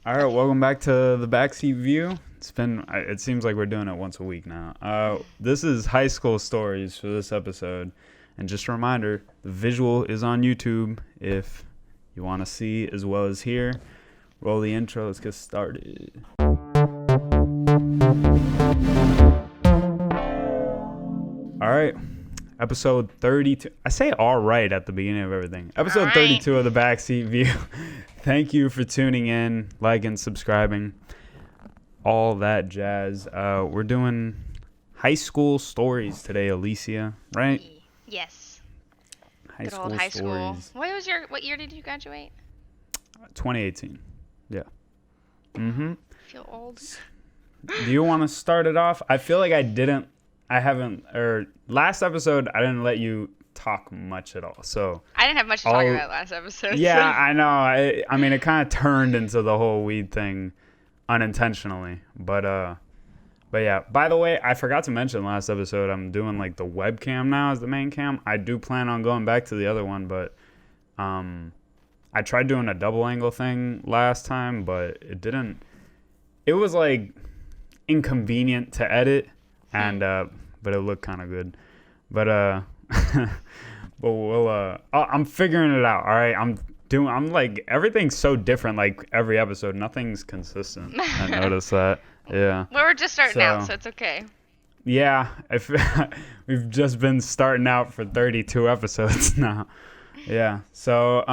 All right, welcome back to the Backseat View. It seems like we're doing it once a week now. This is high school stories for this episode. And just a reminder, the visual is on YouTube if you want to see as well as hear. Roll the intro, let's get started. All right, episode 32. I say all right at the beginning of everything. Episode 32 of the Backseat View. Thank you for tuning in, liking, subscribing, all that jazz. We're doing high school stories today, Alicia, right? Yes. Good old high school. What year did you graduate? 2018. Yeah. I feel old. Do you want to start it off? I feel like last episode I didn't let you talk much at all. So I didn't have much to talk about last episode. Yeah, so. I know. I mean, it kind of turned into the whole weed thing unintentionally. But yeah. By the way, I forgot to mention last episode I'm doing like the webcam now as the main cam. I do plan on going back to the other one, but I tried doing a double angle thing last time, but it didn't. It was like inconvenient to edit, and but it looked kind of good. But but we'll I'm figuring it out. All right, I'm like, everything's so different, like every episode, nothing's consistent. I noticed that. Yeah. Well, we're just starting out, so it's okay. Yeah, we've just been starting out for 32 episodes now. Yeah. So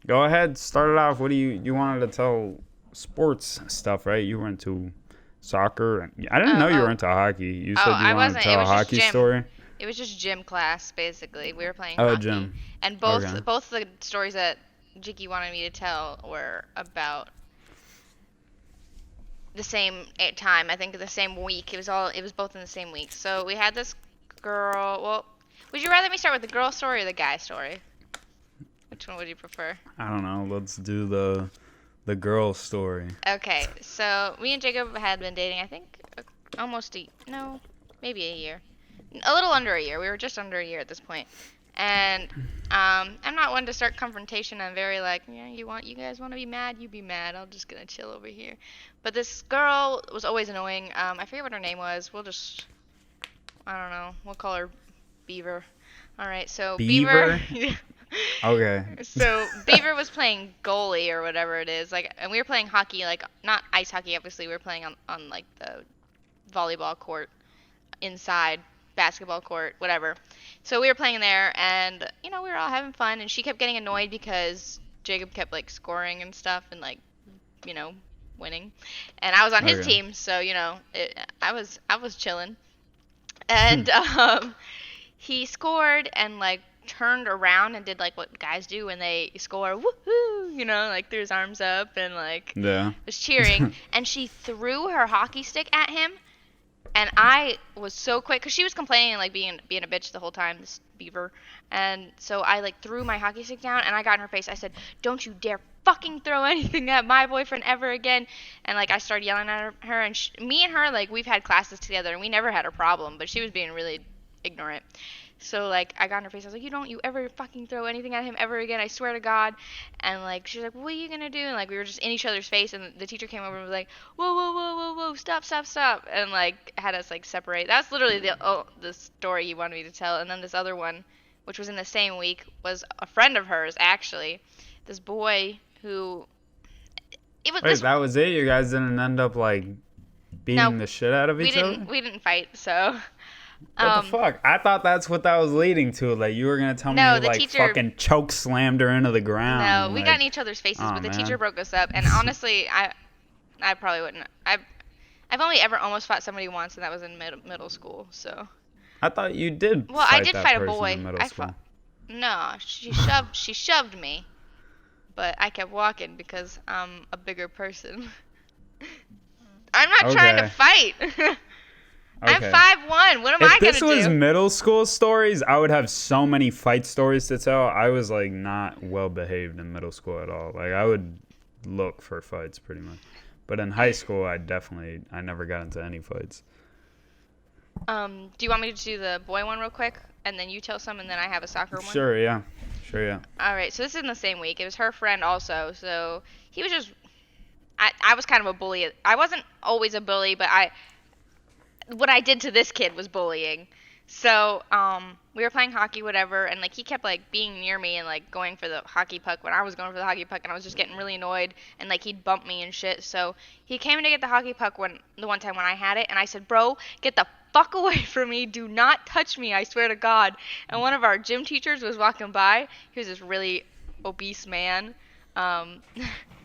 go ahead, start it off. What do you wanted to tell sports stuff, right? You were into soccer. I didn't know you were into hockey. You said you wanted to tell a hockey story. It was just gym class, basically. We were playing hockey. Gym. And both the stories that Jiggy wanted me to tell were about the same time. I think the same week. It was both in the same week. So we had this girl. Well, would you rather me start with the girl story or the guy story? Which one would you prefer? I don't know. Let's do the girl story. Okay. So me and Jacob had been dating, I think, maybe a year. A little under a year. We were just under a year at this point. And I'm not one to start confrontation. I'm very like, yeah, you guys want to be mad? You be mad. I'm just going to chill over here. But this girl was always annoying. I forget what her name was. I don't know. We'll call her Beaver. All right. So Beaver. Okay. So Beaver was playing goalie or whatever it is. And we were playing hockey, like not ice hockey, obviously. We were playing on like the volleyball court inside. Basketball court, whatever. So we were playing there, and we were all having fun, and she kept getting annoyed because Jacob kept like scoring and stuff and like winning, and I was on his team, so I was chilling, and he scored and like turned around and did like what guys do when they score, woohoo, like threw his arms up and like was cheering, and she threw her hockey stick at him. And I was so quick, because she was complaining and like being a bitch the whole time, this Beaver. And so I like threw my hockey stick down, and I got in her face. I said, "Don't you dare fucking throw anything at my boyfriend ever again." And like I started yelling at her, and me and her, like, we've had classes together, and we never had a problem, but she was being really ignorant. So like I got in her face. I was like, "You don't you ever fucking throw anything at him ever again, I swear to God." And like she's like, "What are you gonna do?" And like we were just in each other's face, and the teacher came over and was like, "Whoa, whoa, whoa, whoa, whoa, stop, stop, stop," and like had us like separate. That's literally the story he wanted me to tell. And then this other one, which was in the same week, was a friend of hers actually. This boy who that was it? You guys didn't end up like beating the shit out of each other? We didn't fight, so. What the fuck? I thought that's what that was leading to. Like, you were going to tell me you, like, teacher fucking choke slammed her into the ground. No, we got in each other's faces, but the teacher broke us up. And honestly, I probably wouldn't. I've only ever almost fought somebody once, and that was in middle school, so. I thought you did I did fight a boy. No, she shoved me. But I kept walking because I'm a bigger person. I'm not trying to fight. I'm 5'1". What am I gonna do? If this was middle school stories, I would have so many fight stories to tell. I was like not well behaved in middle school at all. Like I would look for fights pretty much. But in high school, I never got into any fights. Do you want me to do the boy one real quick, and then you tell some, and then I have a soccer one? Sure, yeah. All right, so this is in the same week. It was her friend also. So he was just I was kind of a bully. I wasn't always a bully, but what I did to this kid was bullying. So, we were playing hockey, whatever, and like he kept like being near me and like going for the hockey puck when I was going for the hockey puck, and I was just getting really annoyed, and like he'd bump me and shit. So he came to get the hockey puck the one time when I had it, and I said, "Bro, get the fuck away from me! Do not touch me! I swear to God!" And one of our gym teachers was walking by. He was this really obese man.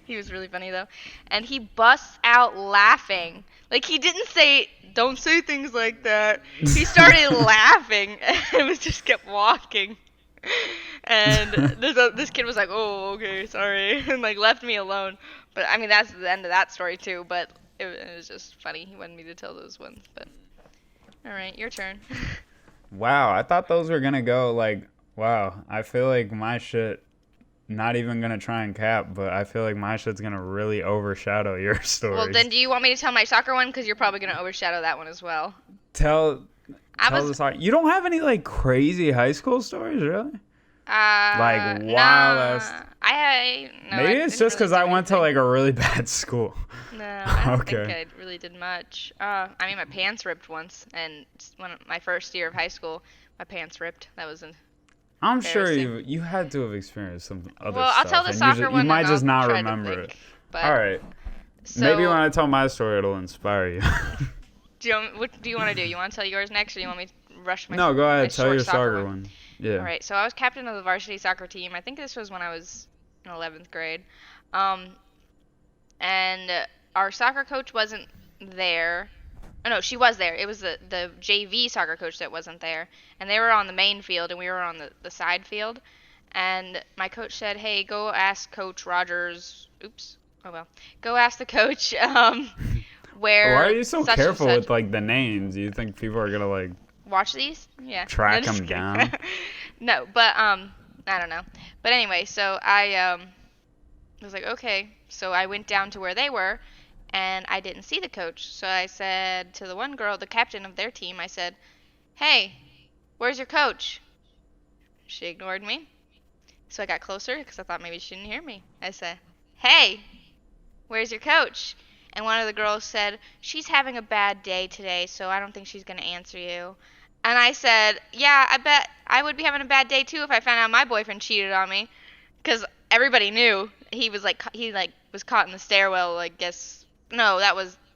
He was really funny though, and he busts out laughing. Like he didn't say, "Don't say things like that." He started laughing and was just kept walking. And this kid was like, "Oh, okay, sorry," and like left me alone. But I mean, that's the end of that story too. But it was just funny. He wanted me to tell those ones. But all right, your turn. Wow, I thought those were gonna go like, wow. I feel like my shit. Not even gonna try and cap, but I feel like my shit's gonna really overshadow your story. Well, then do you want me to tell my soccer one? Because you're probably gonna overshadow that one as well. Tell the soccer. You don't have any like crazy high school stories, really? Like wild ass. No, maybe it's just because I went to like a really bad school. No, I don't think I really did much. I mean, my pants ripped once, and my first year of high school, my pants ripped. That was I'm sure you had to have experienced some other stuff. Well, I'll tell the soccer one. You might just not remember it. All right. So, maybe when I tell my story, it'll inspire you. What do you want to do? You want to tell yours next, or do you want me to rush my? No, go ahead. Tell your soccer one. Yeah. All right. So I was captain of the varsity soccer team. I think this was when I was in 11th grade. And our soccer coach wasn't there. Oh, no, she was there. It was the JV soccer coach that wasn't there. And they were on the main field, and we were on the side field. And my coach said, "Hey, go ask Coach Rogers." Oops. Oh, well. Go ask the coach where. Why are you so careful with, like, the names? You think people are going to, like. Watch these? Yeah. Track them down? No, but, I don't know. But anyway, so I was like, okay. So I went down to where they were. And I didn't see the coach. So I said to the one girl, the captain of their team, I said, "Hey, where's your coach?" She ignored me. So I got closer because I thought maybe she didn't hear me. I said, "Hey, where's your coach?" And one of the girls said, "She's having a bad day today, so I don't think she's going to answer you." And I said, "Yeah, I bet I would be having a bad day too if I found out my boyfriend cheated on me." Because everybody knew he was was caught in the stairwell, I guess. No,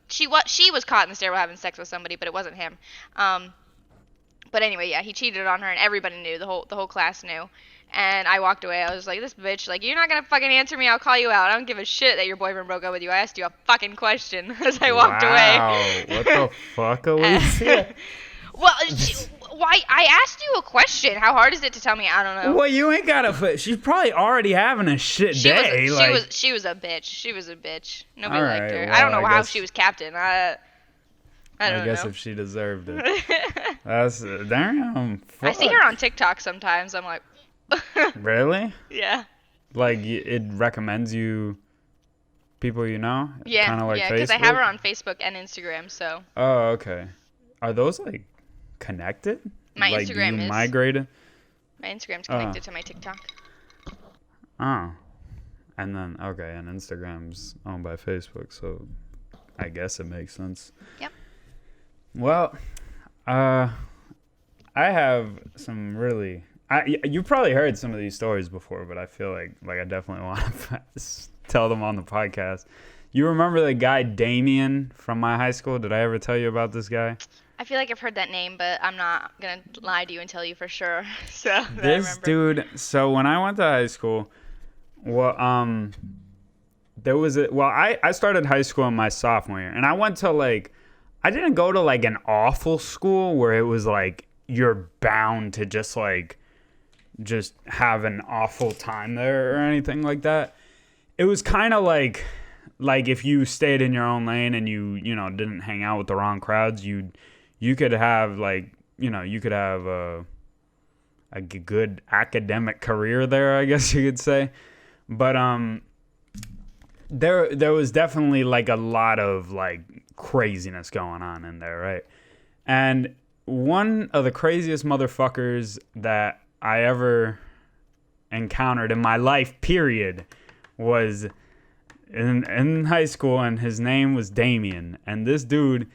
she was caught in the stairwell having sex with somebody, but it wasn't him. But anyway, yeah, he cheated on her, and everybody knew. The whole class knew. And I walked away. I was like, "This bitch, like, you're not gonna fucking answer me. I'll call you out. I don't give a shit that your boyfriend broke up with you. I asked you a fucking question." As I walked away. Wow, what the fuck, Alicia? Well, why? I asked you a question. How hard is it to tell me? I don't know. Well, you ain't gotta. She's probably already having a shit day. She was a bitch. She was a bitch. Nobody All liked right, her. well, I don't know how she was captain. I don't know. I guess if she deserved it. That's damn. Fuck. I see her on TikTok sometimes. I'm like. Really? Yeah. Like it recommends you people you know? Yeah. Kind of like yeah, Facebook? because I have her on Facebook and Instagram. So. Oh, okay. Are those like connected? My like, Instagram is migrated? My Instagram's connected to my TikTok. Oh. And then and Instagram's owned by Facebook, so I guess it makes sense. Yep. Well, I have some really you probably heard some of these stories before, but I feel like I definitely want to tell them on the podcast. You remember the guy Damien from my high school? Did I ever tell you about this guy? I feel like I've heard that name, but I'm not going to lie to you and tell you for sure. So this dude, so when I went to high school, well, I started high school in my sophomore year, and I went to I didn't go to an awful school where it was you're bound to just have an awful time there or anything like that. It was kind of like if you stayed in your own lane and you didn't hang out with the wrong crowds, you could have you could have a good academic career there, I guess you could say. But there was definitely a lot of craziness going on in there, right? And one of the craziest motherfuckers that I ever encountered in my life, period, was in high school, and his name was Damien. And this dude,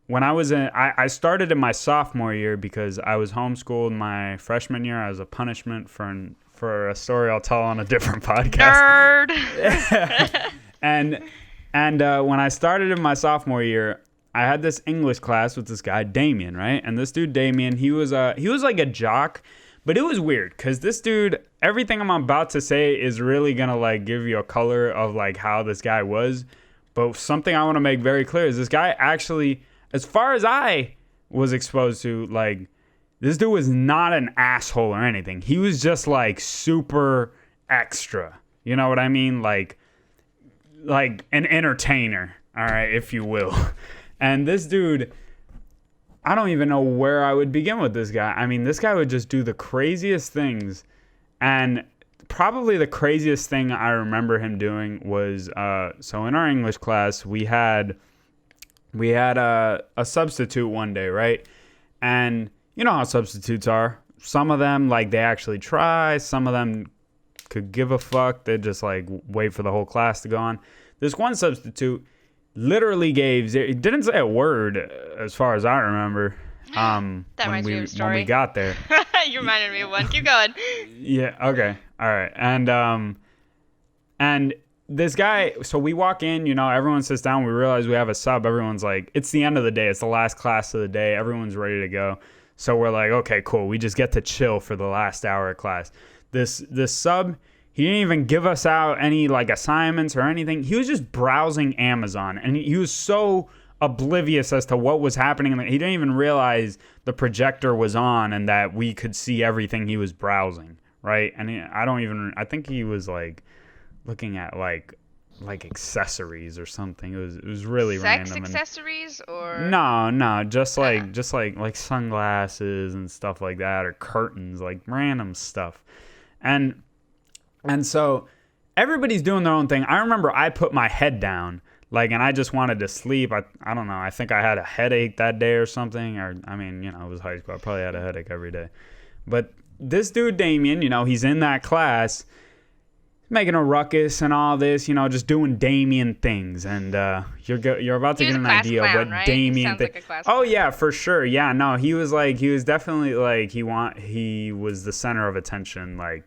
when I started in my sophomore year because I was homeschooled my freshman year as a punishment for a story I'll tell on a different podcast. Nerd. and when I started in my sophomore year, I had this English class with this guy Damien, right? And this dude Damien, he was like a jock, but it was weird because this dude, everything I'm about to say is really gonna like give you a color of like how this guy was. But something I want to make very clear is this guy actually, as far as I was exposed to, like, this dude was not an asshole or anything. He was just like super extra. You know what I mean? Like an entertainer, all right, if you will. And this dude, I don't even know where I would begin with this guy. I mean, this guy would just do the craziest things. And probably the craziest thing I remember him doing was, so in our English class, we had a substitute one day, right? And you know how substitutes are. Some of them, like, they actually try. Some of them could give a fuck. They just like wait for the whole class to go on. This one substitute literally didn't say a word as far as I remember. That reminds me of a story. When we got there. You reminded me of one. Keep going. Yeah. Okay. All right. And this guy, so we walk in, you know, everyone sits down. We realize we have a sub. Everyone's like, it's the end of the day. It's the last class of the day. Everyone's ready to go. So we're like, okay, cool. We just get to chill for the last hour of class. This sub, he didn't even give us out any like assignments or anything. He was just browsing Amazon, and he was so oblivious as to what was happening. He didn't even realize the projector was on and that we could see everything he was browsing, right? And I think he was like looking at like accessories or something. It was really Sex random. Accessories or No, just like sunglasses and stuff like that, or curtains, like random stuff. And so everybody's doing their own thing. I remember I put my head down, like, and I just wanted to sleep. I don't know. I think I had a headache that day or something. Or, I mean, you know, it was high school. I probably had a headache every day. But this dude, Damien, you know, he's in that class making a ruckus and all this, you know, just doing Damien things. And you're about to get an idea of what Damien thinks. Oh, yeah, for sure. Yeah, no, he was definitely like, he was the center of attention, like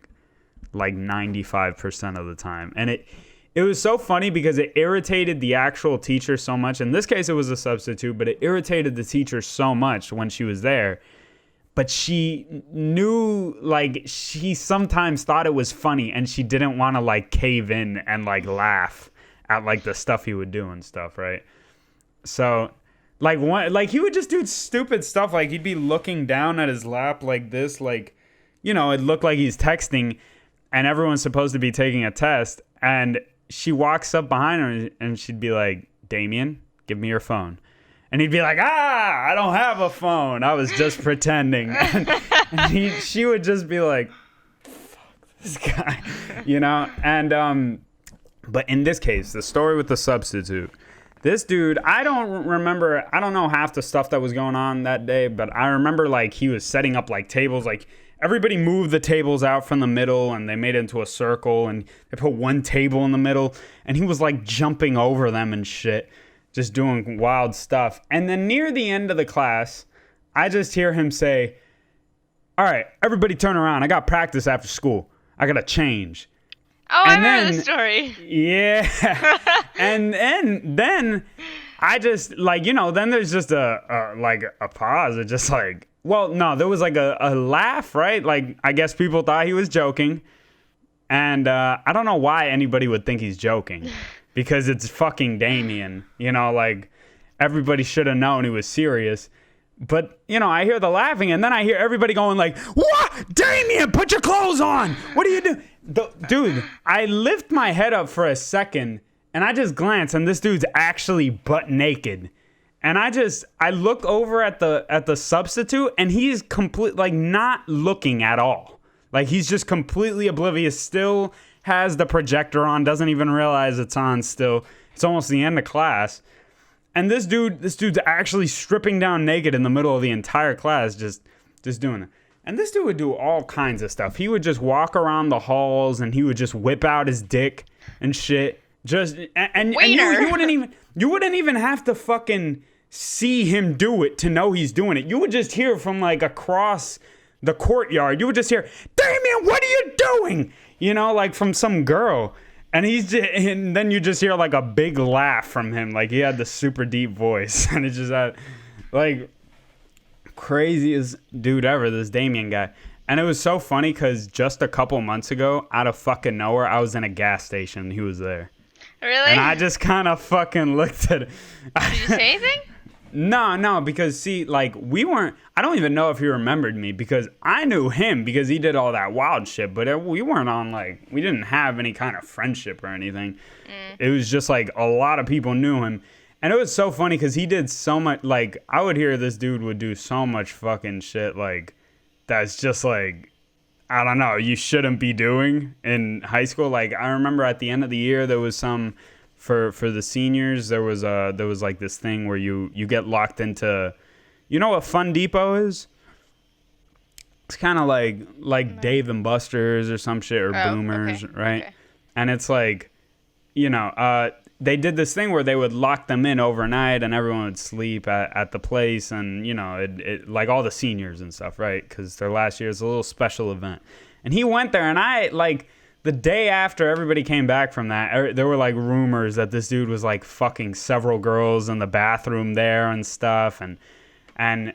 95% of the time. And it was so funny because it irritated the actual teacher so much. In this case, it was a substitute, but it irritated the teacher so much when she was there. But she knew, like, she sometimes thought it was funny, and she didn't want to, like, cave in and, like, laugh at, like, the stuff he would do and stuff, right? So, like, he would just do stupid stuff. Like, he'd be looking down at his lap like this, like, you know, it looked like he's texting, and everyone's supposed to be taking a test, and she walks up behind her, and she'd be like, Damien, give me your phone. And he'd be like, I don't have a phone. I was just pretending. And she would just be like, fuck this guy, you know? And, but in this case, the story with the substitute, this dude, I don't know half the stuff that was going on that day, but I remember, like, he was setting up, like, tables, like, everybody moved the tables out from the middle, and they made it into a circle, and they put one table in the middle, and he was, like, jumping over them and shit. Just doing wild stuff. And then near the end of the class, I just hear him say, all right, everybody turn around. I got practice after school. I got to change. Oh, I remember the story. Yeah. and then I just, like, you know, then there's just a pause. It just like, well, no, there was like a laugh, right? Like, I guess people thought he was joking. And I don't know why anybody would think he's joking. Because it's fucking Damien, you know, like, everybody should have known he was serious. But, you know, I hear the laughing, and then I hear everybody going like, what? Damien, put your clothes on. What are you doing? Dude, I lift my head up for a second, and I just glance, and this dude's actually butt naked. And I look over at the substitute, and he's like, not looking at all. Like, he's just completely oblivious, still has the projector on, doesn't even realize it's on still. It's almost the end of class. And this dude's actually stripping down naked in the middle of the entire class, just doing it. And this dude would do all kinds of stuff. He would just walk around the halls, and he would just whip out his dick and shit Just and Wiener. you wouldn't even have to fucking see him do it to know he's doing it. You would just hear from like across the courtyard. You would just hear, Damien, what are you doing? You know, like from some girl. And and then you just hear like a big laugh from him. Like he had the super deep voice. And it just had like craziest dude ever, this Damien guy. And it was so funny because just a couple months ago, out of fucking nowhere, I was in a gas station. He was there. Really? And I just kind of fucking looked at it. Did you say anything? No, because see, like I don't even know if he remembered me because I knew him because he did all that wild shit, but we weren't on we didn't have any kind of friendship or anything. It was just like a lot of people knew him. And it was so funny because he did so much, like I would hear this dude would do so much fucking shit like that's just like, I don't know, you shouldn't be doing in high school. Like I remember at the end of the year there was some for the seniors there was like this thing where you get locked into, you know what Fun Depot is? It's kind of like Dave and Buster's or some shit or Boomers, okay, right? okay. And it's like, you know, they did this thing where they would lock them in overnight and everyone would sleep at the place, and you know it like all the seniors and stuff, right? Because their last year is a little special event. And he went there, and I like the day after everybody came back from that, there were like rumors that this dude was like fucking several girls in the bathroom there and stuff, and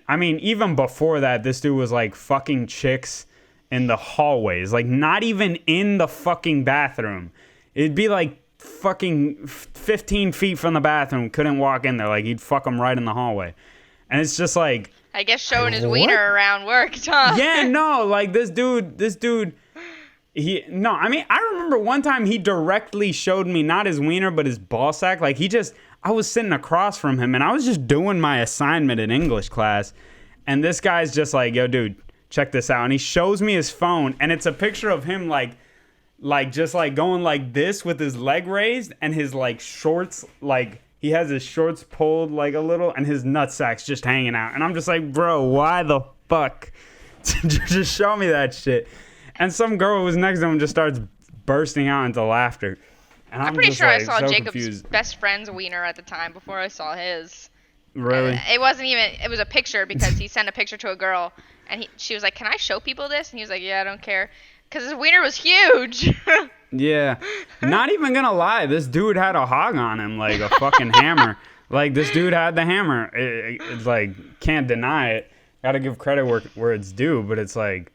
I mean even before that, this dude was like fucking chicks in the hallways, like not even in the fucking bathroom. It'd be like fucking 15 feet from the bathroom, couldn't walk in there, like he'd fuck them right in the hallway. And it's just like, I guess showing his wiener around worked, huh? yeah, no, like this dude I mean, I remember one time he directly showed me not his wiener but his ball sack. Like I was sitting across from him and I was just doing my assignment in English class, and this guy's just like, yo dude, check this out. And he shows me his phone, and it's a picture of him like just like going like this with his leg raised and his like shorts, like he has his shorts pulled like a little and his nutsack's just hanging out. And I'm just like, bro, why the fuck? Just show me that shit. And some girl who was next to him just starts bursting out into laughter. And I'm pretty sure I saw so Jacob's confused. best friend's wiener at the time before I saw his. Really? It wasn't even, it was a picture because he sent a picture to a girl and she was like, can I show people this? And he was like, yeah, I don't care. Because his wiener was huge. Yeah. Not even gonna lie, this dude had a hog on him, like a fucking hammer. Like, this dude had the hammer. It's like, can't deny it. Gotta give credit where it's due, but it's like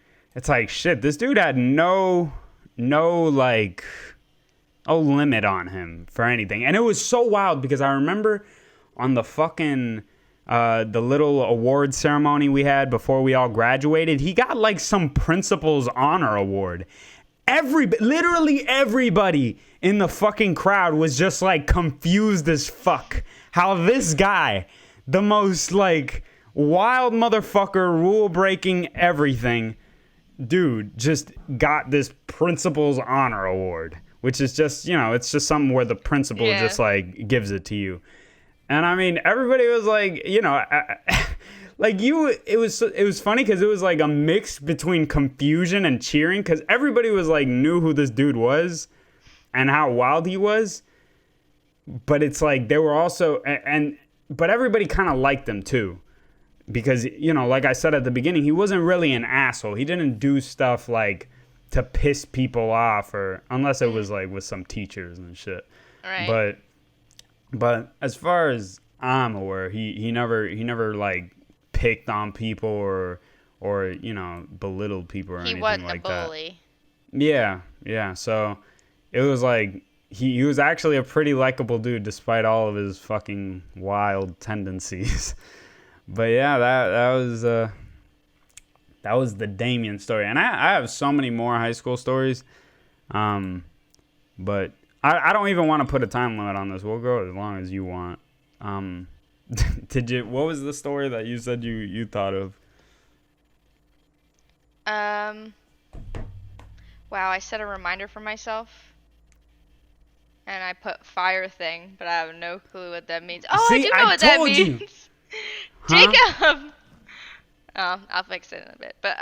shit. This dude had no limit on him for anything. And it was so wild because I remember on the fucking the little award ceremony we had before we all graduated, he got like some principal's honor award. Literally everybody in the fucking crowd was just like confused as fuck how this guy, the most like wild motherfucker, rule breaking everything dude, just got this principal's honor award, which is just, you know, it's just something where the principal just like gives it to you. And I mean, everybody was like, you know, it was funny because it was like a mix between confusion and cheering because everybody was like knew who this dude was and how wild he was. But it's like they were also, but everybody kind of liked him too. Because, you know, like I said at the beginning, he wasn't really an asshole. He didn't do stuff like to piss people off, or unless it was like with some teachers and shit. Right. But as far as I'm aware, he never like picked on people or you know, belittled people or anything like that. He wasn't a bully. Yeah. So it was like he was actually a pretty likable dude despite all of his fucking wild tendencies. But yeah, that was the Damien story, and I have so many more high school stories, but I don't even want to put a time limit on this. We'll go as long as you want. What was the story that you said you thought of? Wow, I set a reminder for myself, and I put fire thing, but I have no clue what that means. Oh, See, I do know what that means. You. Jacob! Oh, I'll fix it in a bit. But,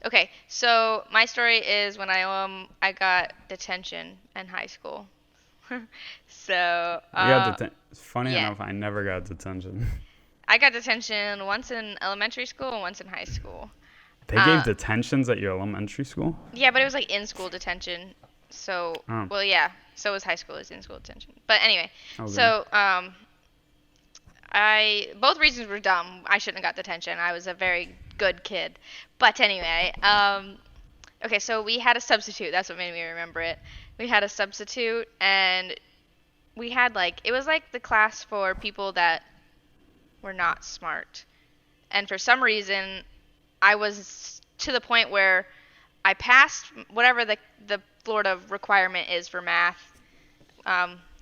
okay. So, my story is when I got detention in high school. So, We got funny yeah. enough, I never got detention. I got detention once in elementary school and once in high school. They gave Uh, detentions at your elementary school? yeah, but it was like in school detention. So, Oh, well, yeah. So was high school is in school detention. But anyway, okay. so I both reasons were dumb. I shouldn't have got detention. I was a very good kid. But anyway, okay, so we had a substitute. That's what made me remember it. We had a substitute, and we had like it was like the class for people that were not smart. And for some reason, I was to the point where I passed whatever the Florida requirement is for math,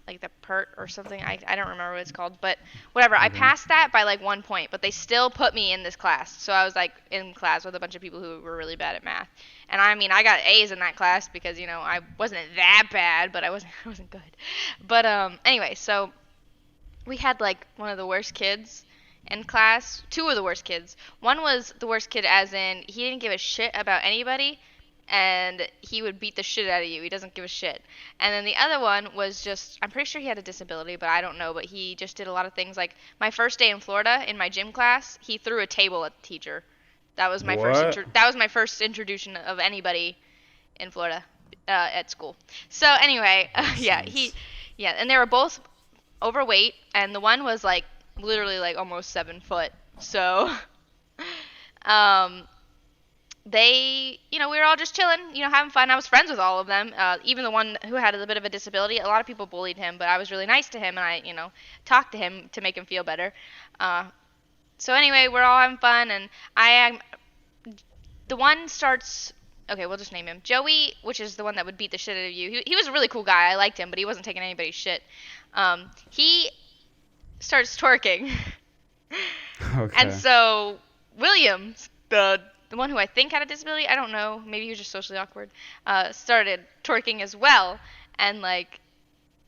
like the PERT or something. I don't remember what it's called, but whatever. I Okay. passed that by like 1 point, but they still put me in this class. So I was like in class with a bunch of people who were really bad at math. And I mean, I got A's in that class because I wasn't that bad, but I wasn't I wasn't good. But anyway, so we had like one of the worst kids in class, two of the worst kids. One was the worst kid as in he didn't give a shit about anybody and he would beat the shit out of you. He doesn't give a shit. And then the other one was just I'm pretty sure he had a disability, but I don't know, but he just did a lot of things like my first day in Florida in my gym class, he threw a table at the teacher. What? That was my first introduction of anybody in Florida at school. So anyway, Makes yeah, sense. yeah, and they were both overweight, and the one was like literally like almost 7 foot. So, um, we were all just chilling, having fun. I was friends with all of them, even the one who had a bit of a disability. A lot of people bullied him, but I was really nice to him, and I, talked to him to make him feel better. So anyway, we're all having fun, and I am the one starts. Okay, we'll just name him Joey, which is the one that would beat the shit out of you. He was a really cool guy. I liked him, but he wasn't taking anybody's shit. He starts twerking. And Okay. so Williams, the one who I think had a disability, I don't know, maybe he was just socially awkward, started twerking as well, and like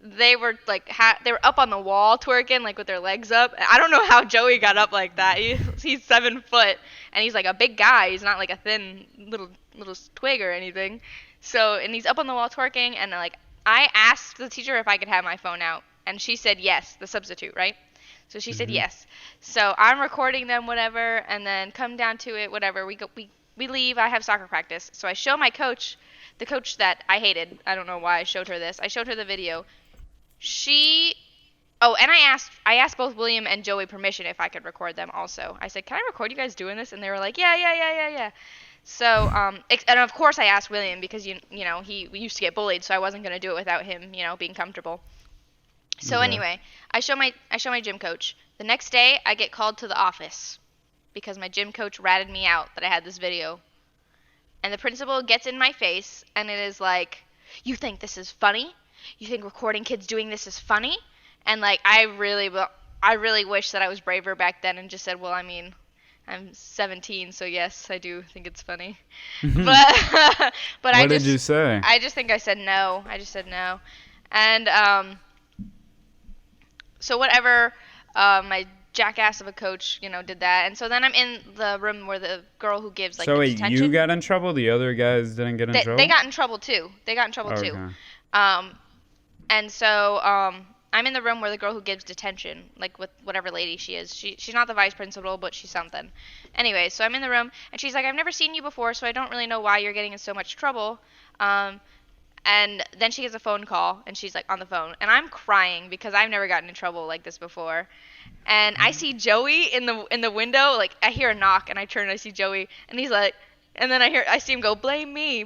they were like they were up on the wall twerking like with their legs up. I don't know how Joey got up like that. He's 7 foot and he's like a big guy. He's not like a thin little twig or anything. So and he's up on the wall twerking and like I asked the teacher if I could have my phone out and she said yes, the substitute, right? So she said Mhm. yes. So I'm recording them, whatever, and then come down to it, whatever. We leave. I have soccer practice. So I show my coach, the coach that I hated. I don't know why I showed her this. I showed her the video. She Oh, and I asked both William and Joey permission if I could record them also. I said, "Can I record you guys doing this?" And they were like, "Yeah, yeah, yeah, yeah, yeah." So, and of course I asked William because he used to get bullied, so I wasn't going to do it without him, being comfortable. So Okay. anyway, I show my gym coach. The next day, I get called to the office because my gym coach ratted me out that I had this video. And the principal gets in my face and it is like, "You think this is funny? You think recording kids doing this is funny?" And like I really wish that I was braver back then and just said, "Well, I mean, I'm 17, so yes, I do think it's funny." But but I What did you just say? I just think I said no. I just said no. And so whatever, my jackass of a coach, did that. And so then I'm in the room where the girl who gives like So the wait, you detention, got in trouble? The other guys didn't get in they trouble? got in trouble too. They got in trouble too. Okay. Um, and so I'm in the room where the girl who gives detention, like with whatever lady she is. She's not the vice principal, but she's something. Anyway, so I'm in the room and she's like, "I've never seen you before, so I don't really know why you're getting in so much trouble." Um, and then she gets a phone call and she's like on the phone and I'm crying because I've never gotten in trouble like this before. And I see Joey in the window, like I hear a knock and I turn and I see Joey and he's like and then I see him go, blame me,"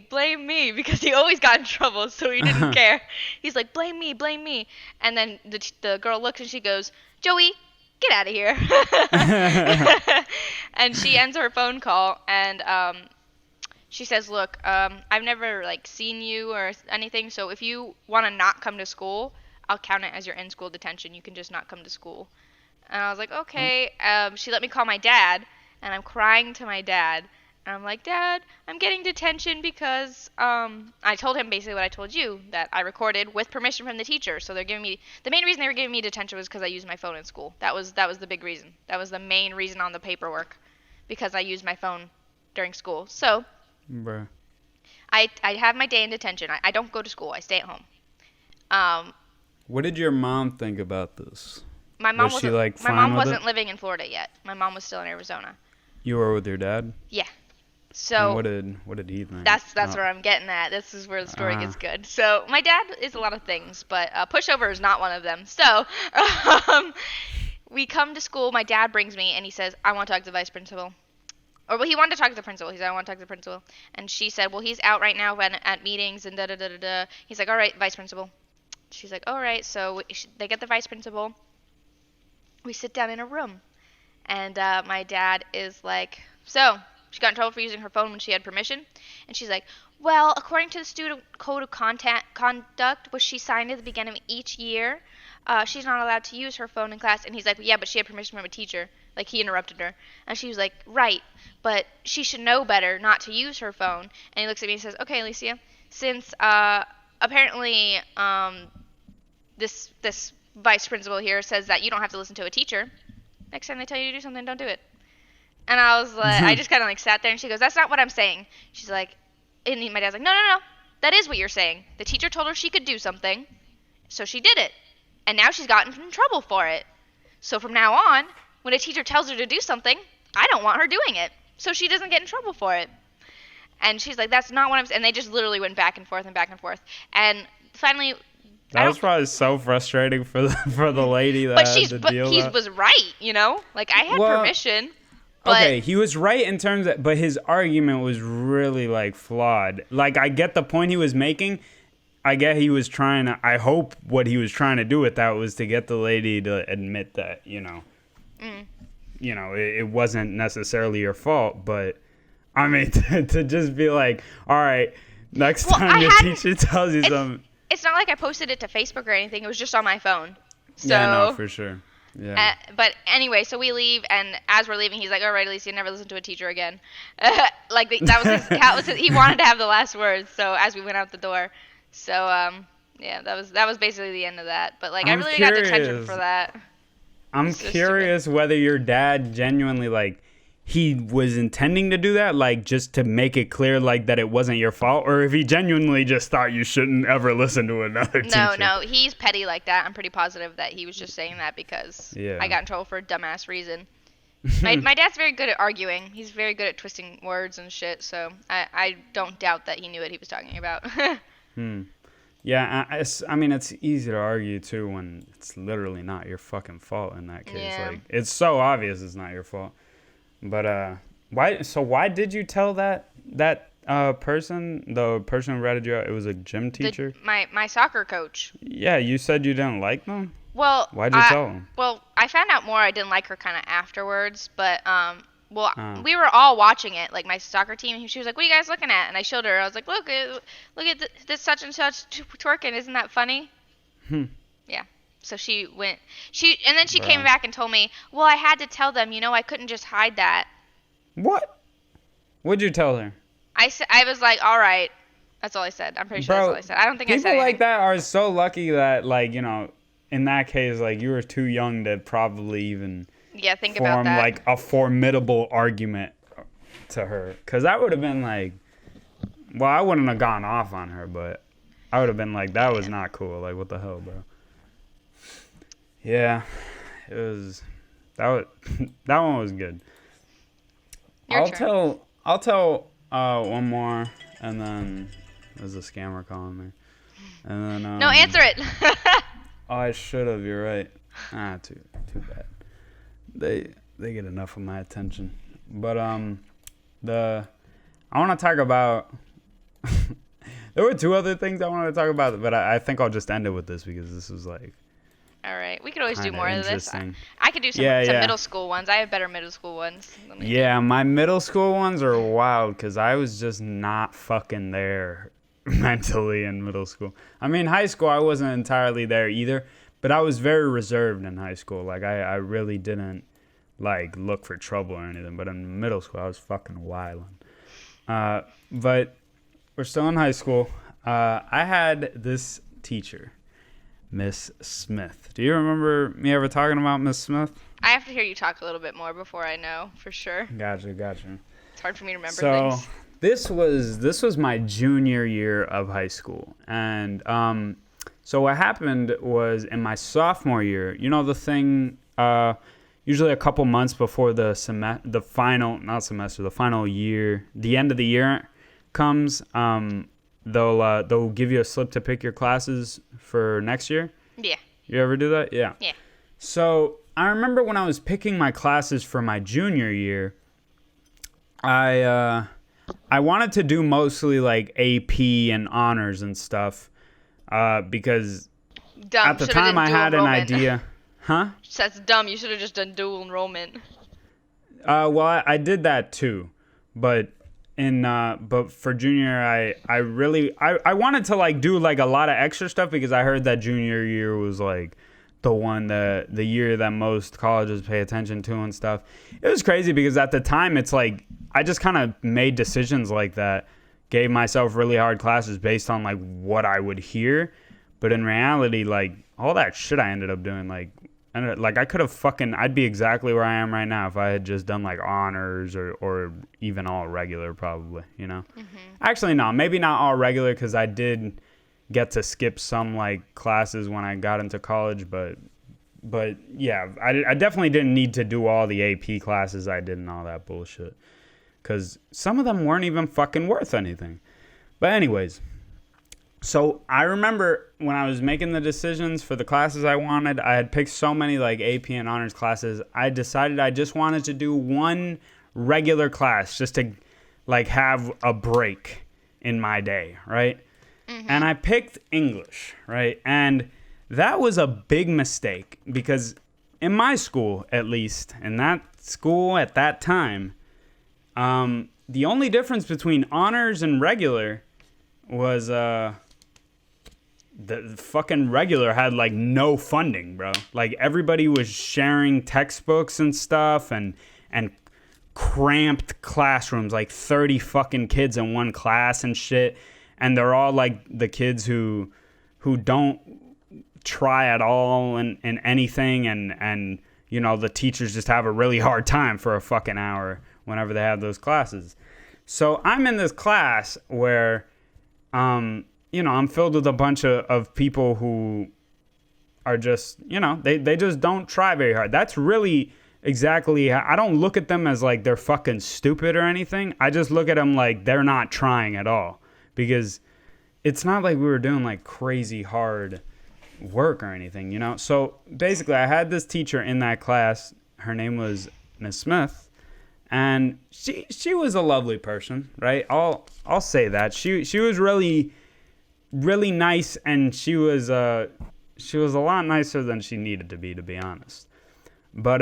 because he always got in trouble, so he didn't care. He's like, blame me." And then the girl looks and she goes, "Joey, get out of here." And she ends her phone call and she says, "Look, I've never like seen you or anything, so if you want to not come to school, I'll count it as your in-school detention. You can just not come to school." And I was like, "Okay." She let me call my dad, and I'm crying to my dad. And I'm like, "Dad, I'm getting detention because I told him basically what I told you, that I recorded with permission from the teacher. So they're giving me the main reason they were giving me detention was because I used my phone in school. That was the big reason. That was the main reason on the paperwork, because I used my phone during school. So Bruh. I have my day in detention. I don't go to school. I stay at home. Um, What did your mom think about this? My mom Was she like my fine mom with wasn't it? living in Florida yet. My mom was still in Arizona. You were with your dad? Yeah. And So what did he think? that's Oh, where I'm getting at. This is where the story ah. gets good. So my dad is a lot of things, but pushover is not one of them. So we come to school. My dad brings me and he says, "I want to talk to the vice principal." Or well, he wanted to talk to the principal. He said, "I want to talk to the principal." And she said, "Well, he's out right now at meetings and da da da da da." He's like, "All right, vice principal." She's like, "All right." So they get the vice principal. We sit down in a room, and my dad is like, "So she got in trouble for using her phone when she had permission." And she's like, "Well, according to the student code of conduct, which she signed at the beginning of each year, she's not allowed to use her phone in class." And he's like, "Yeah, but she had permission from a teacher." Like, he interrupted her. And she was like, "Right, but she should know better not to use her phone." And he looks at me and says, "Okay, Alicia, since apparently this vice principal here says that you don't have to listen to a teacher, next time they tell you to do something, don't do it." And I was like, I just kind of like sat there, and she goes, "That's not what I'm saying." She's like, and my dad's like, "No, no, no, that is what you're saying. The teacher told her she could do something, so she did it, and now she's gotten in trouble for it. So from now on, when a teacher tells her to do something, I don't want her doing it, so she doesn't get in trouble for it." And she's like, "That's not what I'm saying." And they just literally went back and forth and back and forth. And finally, That was probably so frustrating for the lady that but had to deal he with. was right, you know? Like, I had Well, permission. But Okay, he was right in terms of, but his argument was really like flawed. Like, I get the point he was making. I get he was trying to, I hope what he was trying to do with that was to get the lady to admit that, it wasn't necessarily your fault, but I mean, to just be like, all right, next Well, time I your hadn't- teacher tells you something. it's not like I posted it to Facebook or anything. It was just on my phone. So, Yeah, no, for sure. Yeah. But anyway, so we leave, and as we're leaving, he's like, "All right, Alicia, never listen to a teacher again." Like, that was he wanted to have the last words. So as we went out the door, so yeah, that was basically the end of that. But like, I I'm really got detention curious. for that. I'm It's so curious whether your dad genuinely, like, he was intending to do that, like, just to make it clear, like, that it wasn't your fault, or if he genuinely just thought you shouldn't ever listen to another teacher. No, he's petty like that. I'm pretty positive that he was just saying that because Yeah. I got in trouble for a dumbass reason. My dad's very good at arguing. He's very good at twisting words and shit, so I don't doubt that he knew what he was talking about. Yeah, I mean, it's easy to argue, too, when it's literally not your fucking fault in that case. Yeah. Like, it's so obvious it's not your fault. But, why did you tell that person, the person who ratted you out, it was a gym teacher? My soccer coach. Yeah, you said you didn't like them? Well, Why'd you tell him? Well, I found out more. I didn't like her kind of afterwards, but well, Oh. we were all watching it, like my soccer team. And she was like, "What are you guys looking at?" And I showed her. I was like, "Look at this such and such twerking. Isn't that funny?" Yeah. So she went. And then she came Bruh. back and told me, "Well, I had to tell them. You know, I couldn't just hide that." What? What'd you tell her? I was like, "All right." That's all I said. I'm pretty sure that's all I said. I don't think I said People like anything. that are so lucky that, like, in that case, like, you were too young to probably even Yeah, think about form, that. like, a formidable argument to her. Because that would have been, like, well, I wouldn't have gone off on her, but I would have been like, that was not cool. Like, what the hell, bro? Yeah, that one was good. Your turn. I'll tell one more, and then there's a scammer calling me. And then No, answer it. Oh, I should have. You're right. Too bad. They get enough of my attention. But I want to talk about. There were two other things I wanted to talk about, but I think I'll just end it with this because this was like. All right, we could always do Kinda more of this. interesting. I could do some Yeah. middle school ones. I have better middle school ones. Let me- Yeah, my middle school ones are wild because I was just not fucking there mentally in middle school. I mean, high school, I wasn't entirely there either, but I was very reserved in high school. Like, I really didn't, like, look for trouble or anything. But in middle school, I was fucking wilding. But we're still in high school. I had this teacher, Miss Smith. Do you remember me ever talking about Miss Smith? I have to hear you talk a little bit more before I know for sure. Gotcha. It's hard for me to remember So things. this was my junior year of high school, and So what happened was in my sophomore year, you know the thing, usually a couple months before the final year, the end of the year comes, they'll give you a slip to pick your classes for next year. Yeah. You ever do that? Yeah. Yeah. So I remember when I was picking my classes for my junior year, I wanted to do mostly like AP and honors and stuff, because Dumb. at the time I had an idea. Huh? That's dumb. You should have just done dual enrollment. Well, I did that too, but but for junior, I wanted to like do like a lot of extra stuff because I heard that junior year was like the year that most colleges pay attention to and stuff. It was crazy because at the time it's like I just kind of made decisions like that, gave myself really hard classes based on like what I would hear, but in reality, like all that shit I ended up doing, like I could have I'd be exactly where I am right now if I had just done like honors or even all regular probably, you know? Mm-hmm. Actually, no, maybe not all regular because I did get to skip some like classes when I got into college, but yeah, I definitely didn't need to do all the AP classes I did and all that bullshit because some of them weren't even fucking worth anything. But anyways, so I remember when I was making the decisions for the classes I wanted, I had picked so many like AP and honors classes. I decided I just wanted to do one regular class just to like have a break in my day, right? Mm-hmm. And I picked English, right? And that was a big mistake because in my school, at least, in that school at that time, the only difference between honors and regular was the fucking regular had like no funding, bro. Like everybody was sharing textbooks and stuff and cramped classrooms, like 30 fucking kids in one class and shit. And they're all like the kids who don't try at all in anything and you know the teachers just have a really hard time for a fucking hour whenever they have those classes. So I'm in this class where you know, I'm filled with a bunch of people who are just, you know, they just don't try very hard. That's really exactly, I don't look at them as like they're fucking stupid or anything. I just look at them like they're not trying at all because it's not like we were doing like crazy hard work or anything, you know? So basically I had this teacher in that class. Her name was Miss Smith. And she was a lovely person, right? I'll say that. She was really nice, and she was a lot nicer than she needed to be honest. But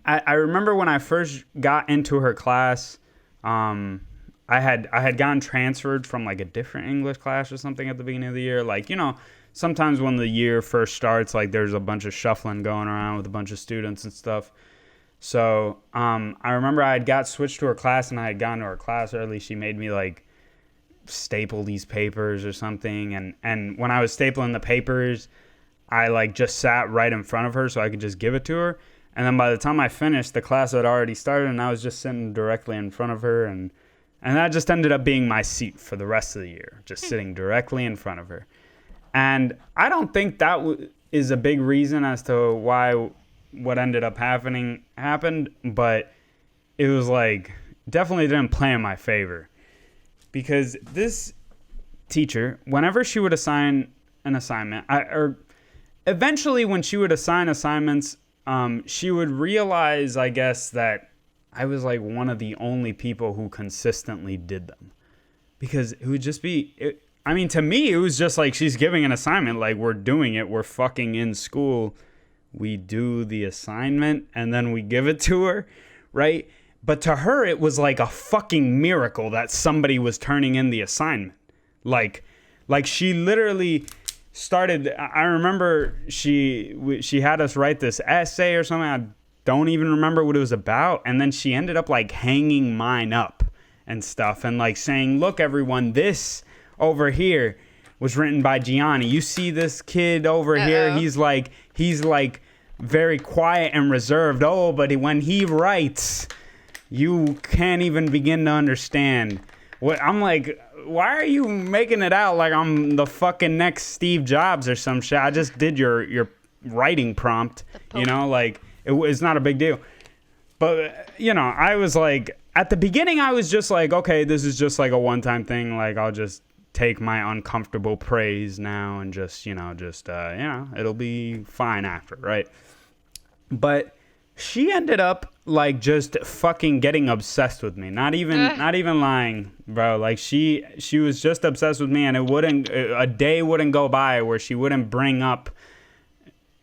I remember when I first got into her class, I had gotten transferred from like a different English class or something at the beginning of the year. Like, you know, sometimes when the year first starts, like there's a bunch of shuffling going around with a bunch of students and stuff. So I remember I had got switched to her class, and I had gone to her class early. She made me like staple these papers or something, and when I was stapling the papers, I like just sat right in front of her so I could just give it to her. And then by the time I finished, the class had already started, and I was just sitting directly in front of her, and that just ended up being my seat for the rest of the year, just sitting directly in front of her. And I don't think that is a big reason as to why what ended up happened, but it was like definitely didn't play in my favor because this teacher, whenever she would assign an assignment, or eventually when she would assign assignments, she would realize, I guess, that I was like one of the only people who consistently did them, because it would just be, I mean, to me, it was just like she's giving an assignment, like we're doing it, we're fucking in school. We do the assignment and then we give it to her, right? But to her, it was like a fucking miracle that somebody was turning in the assignment. Like she literally started, I remember she had us write this essay or something. I don't even remember what it was about. And then she ended up like hanging mine up and stuff and like saying, look, everyone, this over here was written by Gianni. You see this kid over here? He's like very quiet and reserved. Oh, but when he writes, you can't even begin to understand. What I'm like, why are you making it out like I'm the fucking next Steve Jobs or some shit? I just did your writing prompt, you know, like it's not a big deal. But you know, I was like, at the beginning, I was just like, okay, this is just like a one-time thing. Like I'll just take my uncomfortable praise now and just it'll be fine after, right? But she ended up like just fucking getting obsessed with me. Not even lying, bro. Like she was just obsessed with me, and a day wouldn't go by where she wouldn't bring up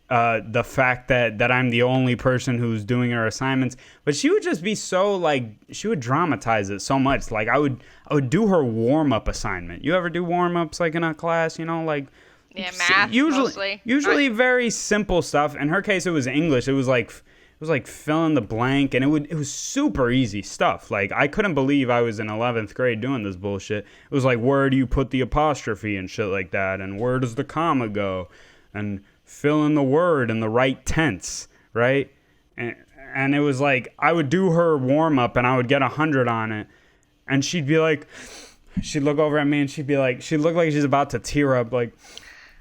the fact that I'm the only person who's doing her assignments. But she would just be so like, she would dramatize it so much. Like I would do her warm-up assignment. You ever do warm-ups like in a class, you know, like math usually very simple stuff. In her case, it was English. It was like fill in the blank, and it was super easy stuff. Like I couldn't believe I was in 11th grade doing this bullshit. It was like, where do you put the apostrophe and shit like that, and where does the comma go, and fill in the word in the right tense, right? And it was like, I would do her warm up and I would get 100 on it, and she'd look over at me and she'd look like she's about to tear up, like,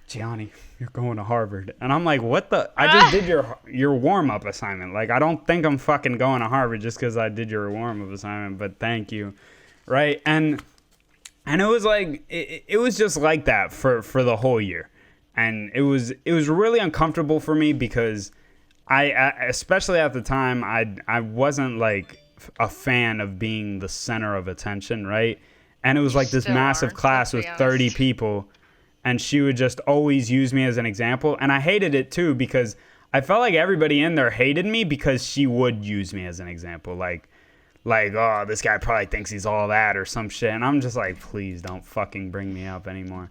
Gianni, you're going to Harvard. And I'm like, what the? I just did your warm-up assignment. Like, I don't think I'm fucking going to Harvard just because I did your warm-up assignment, but thank you. Right? And it was like, it was just like that for the whole year. And it was really uncomfortable for me because I especially at the time, I wasn't like a fan of being the center of attention, right? And it was like this massive class with 30 people. And she would just always use me as an example. And I hated it too because I felt like everybody in there hated me because she would use me as an example. Like, oh, this guy probably thinks he's all that or some shit. And I'm just like, please don't fucking bring me up anymore.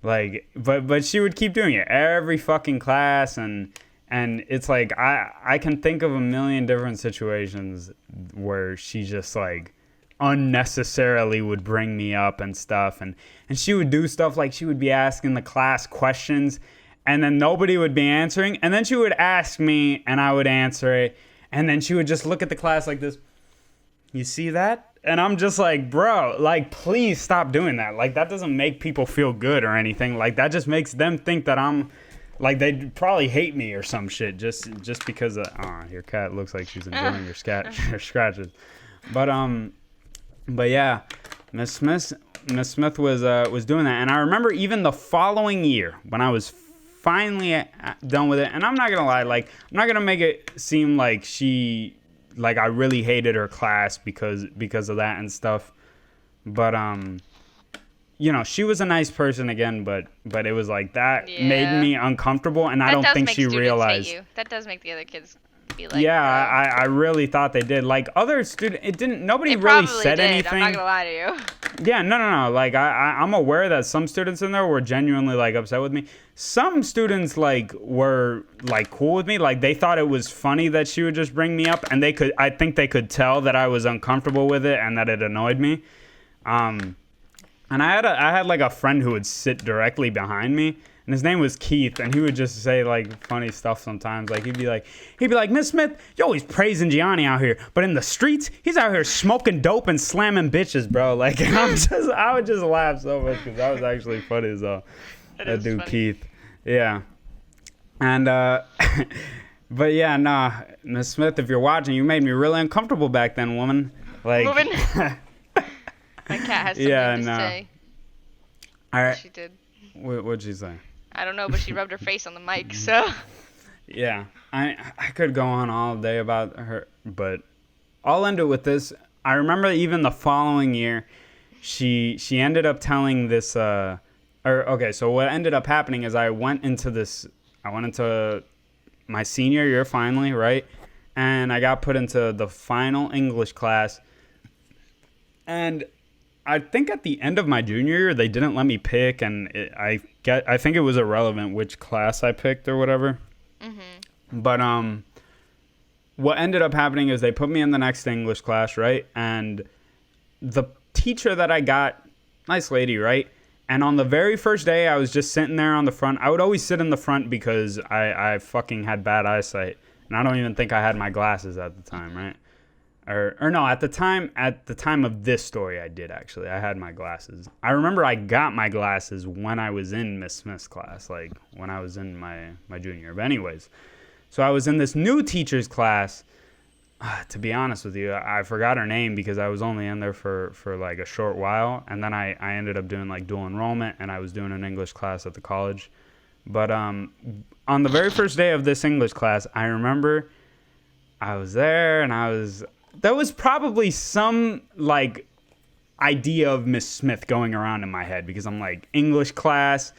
Like, but she would keep doing it every fucking class. And it's like, I can think of a million different situations where she just like unnecessarily would bring me up and stuff, and she would do stuff like she would be asking the class questions and then nobody would be answering, and then she would ask me and I would answer it, and then she would just look at the class like this, you see that? And I'm just like, bro, like, please stop doing that. Like, that doesn't make people feel good or anything. Like, that just makes them think that I'm like, they probably hate me or some shit just because your cat looks like she's enjoying your scratches. But yeah, Miss Smith was doing that, and I remember even the following year when I was finally done with it. And I'm not gonna lie, like, I'm not gonna make it seem like I really hated her class because of that and stuff. But you know, she was a nice person again, but it was like that made me uncomfortable, and I don't think she realized. Hate you. That does make the other kids be like, yeah, I really thought they did. Like other students, nobody really said anything. I'm not gonna lie to you. Yeah, no. Like I'm aware that some students in there were genuinely like upset with me. Some students like were like cool with me. Like they thought it was funny that she would just bring me up, and I think they could tell that I was uncomfortable with it and that it annoyed me. And I had like a friend who would sit directly behind me, and his name was Keith, and he would just say like funny stuff sometimes. Like he'd be like, Miss Smith, you're always praising Gianni out here, but in the streets, he's out here smoking dope and slamming bitches, bro. Like I would just laugh so much because that was actually funny as hell. That dude funny. Keith, yeah. And but yeah, nah, Miss Smith, if you're watching, you made me really uncomfortable back then, woman. Like. My cat has something to say. All right. She did. What'd she say? I don't know, but she rubbed her face on the mic, so. Yeah. I could go on all day about her, but I'll end it with this. I remember even the following year, she ended up telling this, so what ended up happening is I went into my senior year finally, right? And I got put into the final English class. And I think at the end of my junior year, they didn't let me pick, and I think it was irrelevant which class I picked or whatever. Mm-hmm. But what ended up happening is they put me in the next English class, right? And the teacher that I got, nice lady, right? And on the very first day, I was just sitting there on the front. I would always sit in the front because I fucking had bad eyesight, and I don't even think I had my glasses at the time, right? or no, at the time of this story, I did actually. I had my glasses. I remember I got my glasses when I was in Miss Smith's class, like when I was in my junior year. But anyways, so I was in this new teacher's class. To be honest with you, I forgot her name because I was only in there for like a short while, and then I ended up doing like dual enrollment, and I was doing an English class at the college. But on the very first day of this English class, I remember I was there, and there was probably some like idea of Miss Smith going around in my head because I'm like, English class.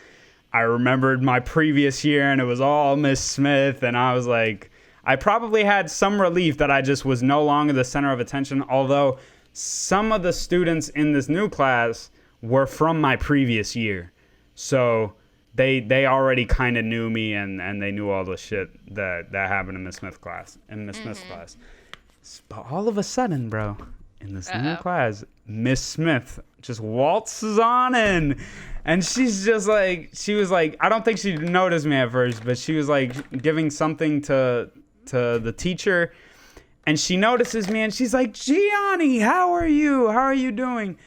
I remembered my previous year, and it was all Miss Smith, and I was like, I probably had some relief that I just was no longer the center of attention, although some of the students in this new class were from my previous year. So they already kind of knew me, and they knew all the shit that happened in Miss Smith's class. But all of a sudden, bro, in this new class, Miss Smith just waltzes on in, and she's just like, she was like, I don't think she noticed me at first, but she was like giving something to the teacher, and she notices me, and she's like, Gianni, how are you doing?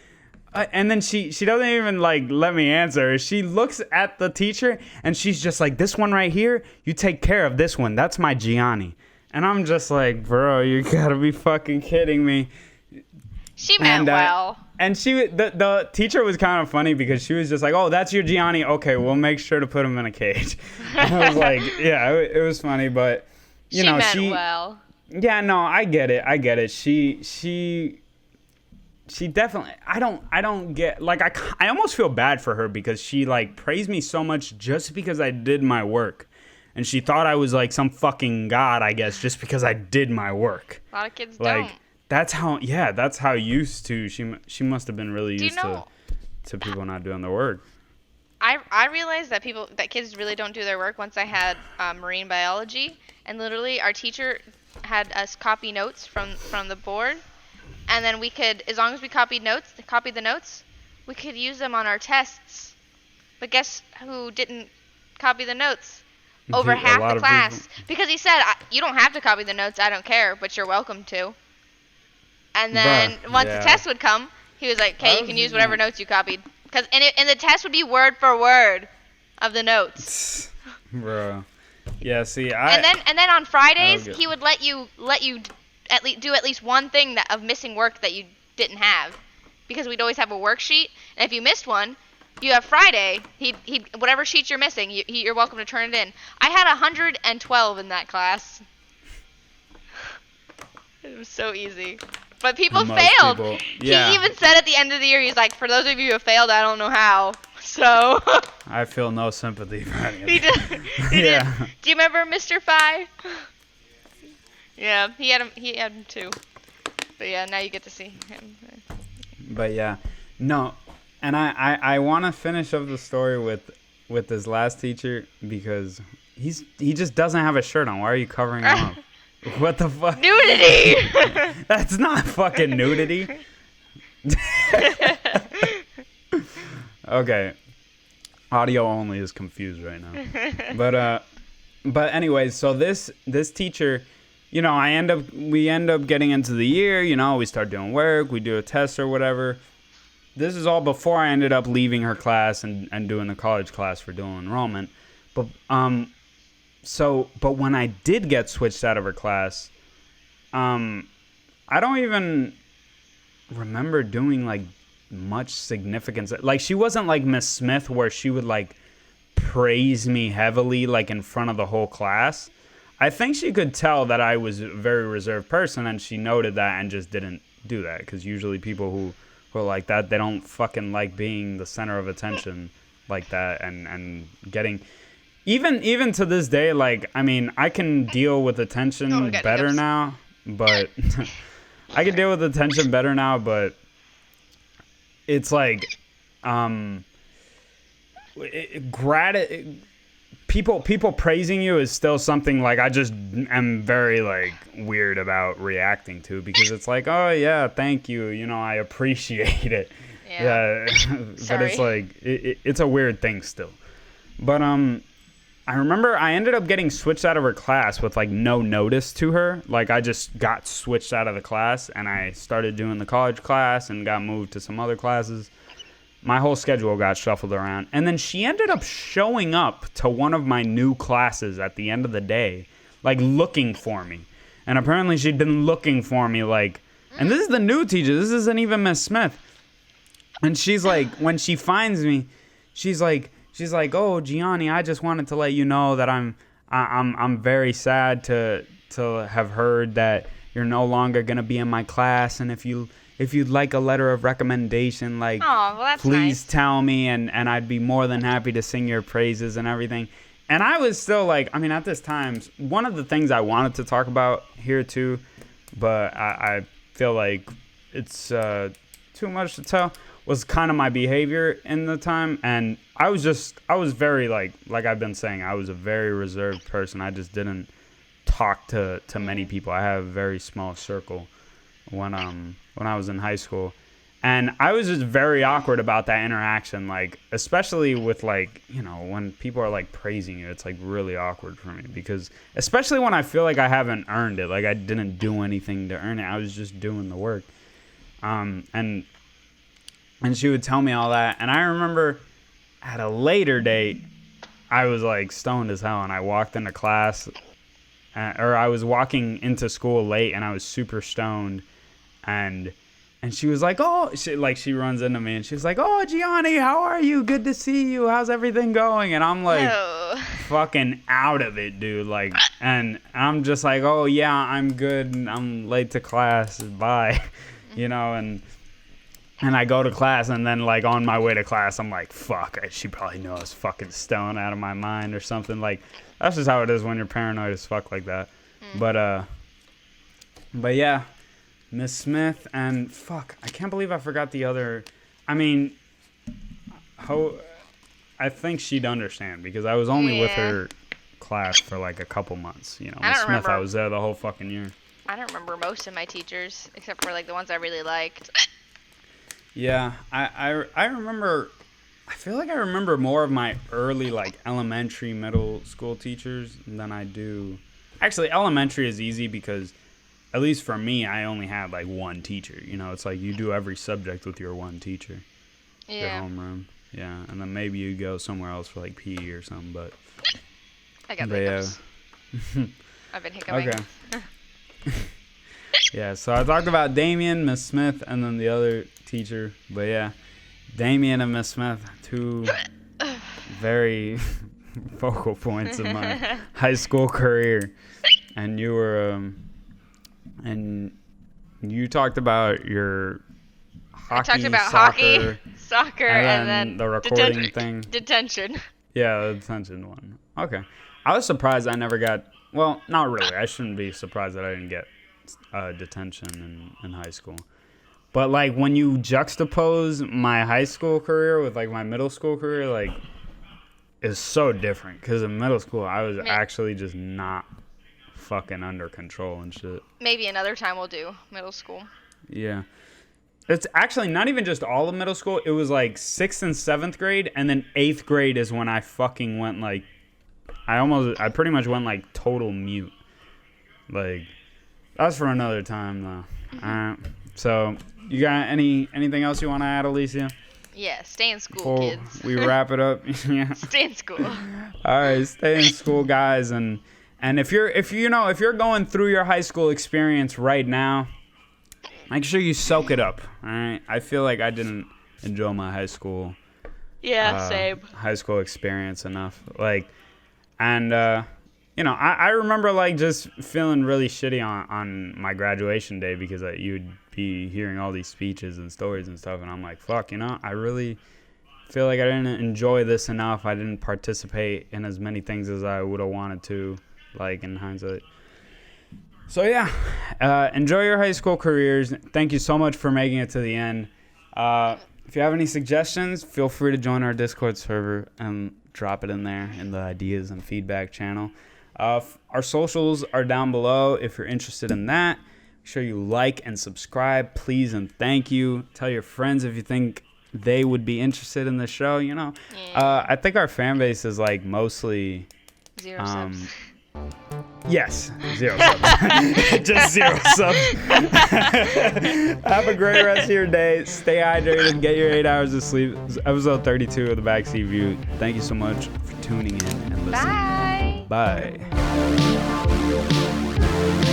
And then she doesn't even like let me answer. She looks at the teacher, and she's just like, this one right here, you take care of this one, that's my Gianni. And I'm just like, bro, you gotta be fucking kidding me. She meant well. And the teacher was kind of funny because she was just like, oh, that's your Gianni, okay, we'll make sure to put him in a cage. And I was like, yeah, it was funny, but you know, she meant well. Yeah, no, I get it. She definitely. I don't get, like, I almost feel bad for her because she like praised me so much just because I did my work, and she thought I was like some fucking god, I guess, just because I did my work. A lot of kids like, don't. That's how used to she must have been really used to people not doing their work. I realized that kids really don't do their work once I had marine biology, and literally our teacher had us copy notes from the board, and then we could, as long as we copied the notes, we could use them on our tests. But guess who didn't copy the notes? Over half the class. Because he said, you don't have to copy the notes, I don't care, but you're welcome to. And then once the test would come, he was like, okay, you can use whatever notes you copied. And the test would be word for word of the notes. Bro. Yeah, see, and then on Fridays, he would let you do at least one thing of missing work that you didn't have, because we'd always have a worksheet, and if you missed one, you have Friday. He whatever sheets you're missing, you're welcome to turn it in. I had 112 in that class. It was so easy. But people failed. Yeah. He even said at the end of the year, he's like, for those of you who have failed, I don't know how. So. I feel no sympathy for any of He did. Did. Do you remember Mr. Phi? Yeah, he had him too. But yeah, now you get to see him. But yeah, no, and I want to finish up the story with this last teacher because he just doesn't have a shirt on. Why are you covering him up? What the fuck? Nudity! That's not fucking nudity. Okay. Audio only is confused right now. But anyways, so this teacher, you know, we end up getting into the year, you know, we start doing work, we do a test or whatever. This is all before I ended up leaving her class and doing the college class for dual enrollment. But but when I did get switched out of her class, I don't even remember doing like much significance. Like, she wasn't like Miss Smith where she would like praise me heavily like in front of the whole class. I think she could tell that I was a very reserved person, and she noted that and just didn't do that, because usually people who are like that, they don't fucking like being the center of attention like that, and getting even to this day, like, I mean, I can deal with attention better now, but I can deal with attention better now, but it's like people praising you is still something like I just am very like weird about reacting to, because it's like, oh yeah, thank you, you know, I appreciate it. Yeah. But it's like it's a weird thing still. But I remember I ended up getting switched out of her class with like no notice to her. Like I just got switched out of the class and I started doing the college class and got moved to some other classes. My whole schedule got shuffled around. And then she ended up showing up to one of my new classes at the end of the day, like looking for me. And apparently she'd been looking for me like, and this is the new teacher. This isn't even Miss Smith. And she's like, when she finds me, she's like, "Oh, Gianni, I just wanted to let you know that I'm very sad to have heard that you're no longer gonna be in my class, and if you'd like a letter of recommendation, like, oh, well, that's please nice. tell me, and I'd be more than happy to sing your praises and everything." And I was still like, I mean, at this time, one of the things I wanted to talk about here too, but I feel like it's too much to tell, was kind of my behavior in the time. And I was very like I've been saying, I was a very reserved person. I just didn't talk to many people. I had a very small circle when I was in high school. And I was just very awkward about that interaction, like, especially with, like, you know, when people are, like, praising you, it's, like, really awkward for me. Because, especially when I feel like I haven't earned it, like, I didn't do anything to earn it. I was just doing the work. And she would tell me all that. And I remember at a later date, I was, like, stoned as hell. And I walked into class, or I was walking into school late, and I was super stoned. And she was like, "Oh," she runs into me and she's like, "Oh, Gianni, how are you? Good to see you. How's everything going?" And I'm like, fucking out of it, dude. Like, and I'm just like, "Oh yeah, I'm good. I'm late to class. Bye," you know. And I go to class, and then like on my way to class, I'm like, "Fuck, she probably knows I was fucking stoned out of my mind or something." Like, that's just how it is when you're paranoid as fuck like that. But yeah. Miss Smith, and fuck, I can't believe I forgot the other. I mean, I think she'd understand because I was only with her class for like a couple months. You know, Miss Smith, remember. I was there the whole fucking year. I don't remember most of my teachers except for like the ones I really liked. Yeah, I remember. I feel like I remember more of my early like elementary, middle school teachers than I do. Actually, elementary is easy because, at least for me, I only had like one teacher. You know, it's like you do every subject with your one teacher. Yeah. Your homeroom. Yeah, and then maybe you go somewhere else for like PE or something. But I got hiccups. I've been hiccuping. Okay. Yeah, so I talked about Damien, Miss Smith, and then the other teacher. But yeah, Damien and Miss Smith, two very focal points of my high school career. And you were and you taled about your hockey, I talked about soccer, and then the recording thing. Detention. Yeah, the detention one. Okay. I was surprised I never got, well, not really. I shouldn't be surprised that I didn't get detention in high school. But, like, when you juxtapose my high school career with, like, my middle school career, like, it's so different. Because in middle school, I was actually just not fucking under control and shit. Maybe another time we'll do middle school. Yeah. It's actually not even just all of middle school. It was like 6th and 7th grade, and then 8th grade is when I fucking went like, I pretty much went like total mute. Like, that's for another time though. Mm-hmm. So you got anything else you want to add, Alicia? Yeah, stay in school, kids. We wrap it up. Yeah. Stay in school. All right, stay in school, guys, and if you're going through your high school experience right now, make sure you soak it up. All right, I feel like I didn't enjoy my high school. Yeah, same. High school experience enough, like, and I remember like just feeling really shitty on my graduation day because you'd be hearing all these speeches and stories and stuff, and I'm like, fuck, I really feel like I didn't enjoy this enough. I didn't participate in as many things as I would have wanted to, like, in hindsight. So yeah, enjoy your high school careers. Thank you so much for making it to the end. If you have any suggestions, feel free to join our Discord server and drop it in there in the ideas and feedback channel. Our socials are down below if you're interested in that. Make sure you like and subscribe, please and thank you. Tell your friends if you think they would be interested in the show. Yeah. I think our fan base is like mostly 0 subs. Yes, 0 subs. Just 0 subs. Have a great rest of your day. Stay hydrated. Get your 8 hours of sleep. This is episode 32 of the Backseat View. Thank you so much for tuning in and listening. Bye. Bye.